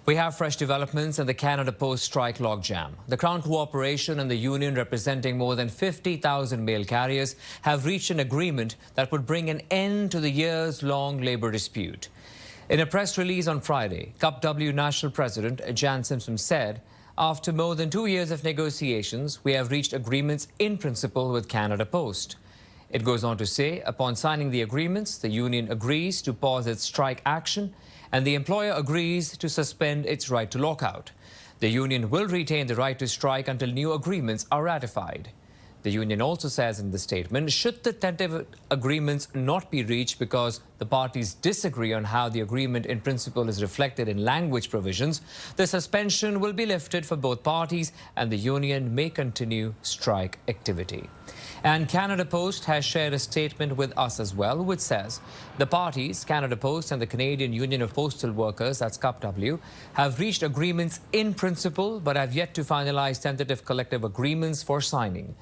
We have fresh developments in the Canada Post strike logjam. The Crown Corporation and the union representing more than 50,000 mail carriers have reached an agreement that would bring an end to the years-long labour dispute. In a press release on Friday, CUPW National President Jan Simpson said, after more than 2 years of negotiations, we have reached agreements in principle with Canada Post. It goes on to say, upon signing the agreements, the union agrees to pause its strike action and the employer agrees to suspend its right to lockout. The union will retain the right to strike until new agreements are ratified. The union also says in the statement, should the tentative agreements not be reached because the parties disagree on how the agreement in principle is reflected in language provisions, the suspension will be lifted for both parties and the union may continue strike activity. And Canada Post has shared a statement with us as well, which says the parties, Canada Post and the Canadian Union of Postal Workers, that's CUPW, have reached agreements in principle but have yet to finalize tentative collective agreements for signing.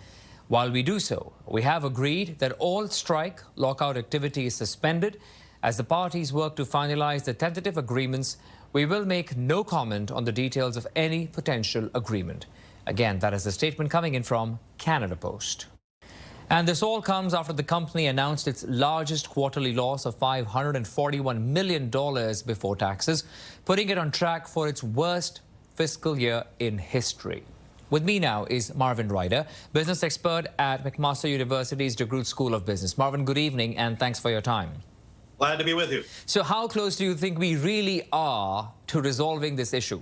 While we do so, we have agreed that all strike lockout activity is suspended. As the parties work to finalize the tentative agreements, we will make no comment on the details of any potential agreement. Again, that is the statement coming in from Canada Post. And this all comes after the company announced its largest quarterly loss of $541 million before taxes, putting it on track for its worst fiscal year in history. With me now is Marvin Ryder, business expert at McMaster University's DeGroote School of Business. Marvin, good evening and thanks for your time. Glad to be with you. So how close do you think we really are to resolving this issue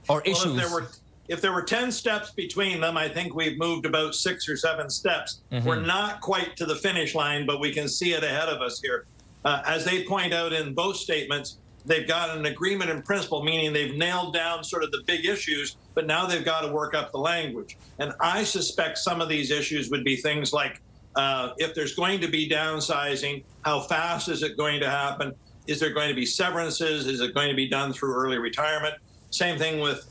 or issues? If there were 10 steps between them, I think we've moved about 6 or 7 steps. We're not quite to the finish line, but we can see it ahead of us here. As they point out in both statements, they've got an agreement in principle, meaning they've nailed down sort of the big issues, but now they've got to work up the language. And I suspect some of these issues would be things like, if there's going to be downsizing, how fast is it going to happen? Is there going to be severances? Is it going to be done through early retirement? Same thing with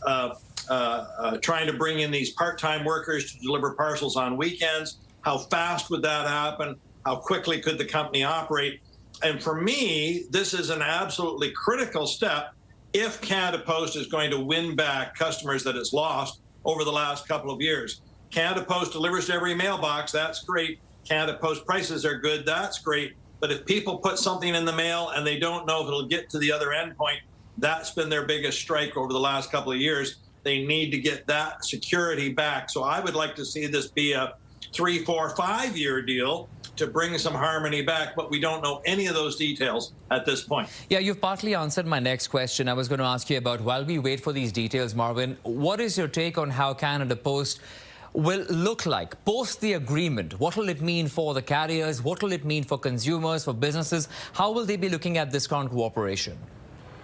trying to bring in these part-time workers to deliver parcels on weekends. How fast would that happen? How quickly could the company operate? And for me, this is an absolutely critical step if Canada Post is going to win back customers that it's lost over the last couple of years. Canada Post delivers to every mailbox, that's great. Canada Post prices are good, that's great. But if people put something in the mail and they don't know if it'll get to the other end point, that's been their biggest strike over the last couple of years. They need to get that security back. So I would like to see this be a 3, 4, 5-year deal to bring some harmony back, but we don't know any of those details at this point. Yeah, you've partly answered my next question. I was going to ask you about, while we wait for these details, Marvin, what is your take on how Canada Post will look like post the agreement? What will it mean for the carriers? What will it mean for consumers, for businesses? How will they be looking at this Crown cooperation?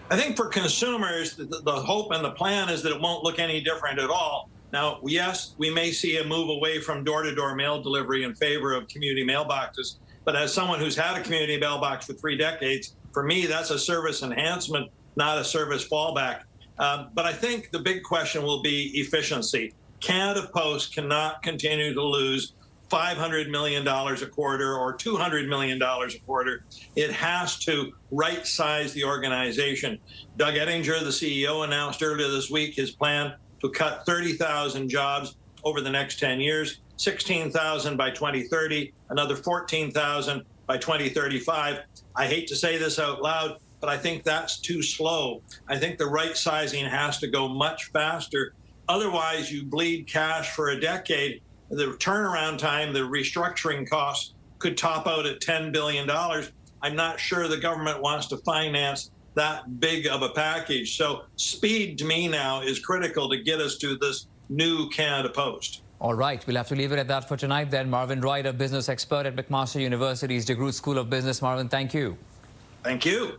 I think for consumers, the hope and the plan is that it won't look any different at all. Now, yes, we may see a move away from door-to-door mail delivery in favor of community mailboxes. But as someone who's had a community mailbox for 3 decades, for me, that's a service enhancement, not a service fallback. But I think the big question will be efficiency. Canada Post cannot continue to lose $500 million a quarter or $200 million a quarter. It has to right-size the organization. Doug Ettinger, the CEO, announced earlier this week his plan to cut 30,000 jobs over the next 10 years, 16,000 by 2030, another 14,000 by 2035. I hate to say this out loud, but I think that's too slow. I think the right sizing has to go much faster. Otherwise, you bleed cash for a decade. The turnaround time, the restructuring costs could top out at $10 billion. I'm not sure the government wants to finance that big of a package. So speed to me now is critical to get us to this new Canada Post. All right, we'll have to leave it at that for tonight then. Marvin Ryder, business expert at McMaster University's DeGroote School of Business. Marvin, thank you. Thank you.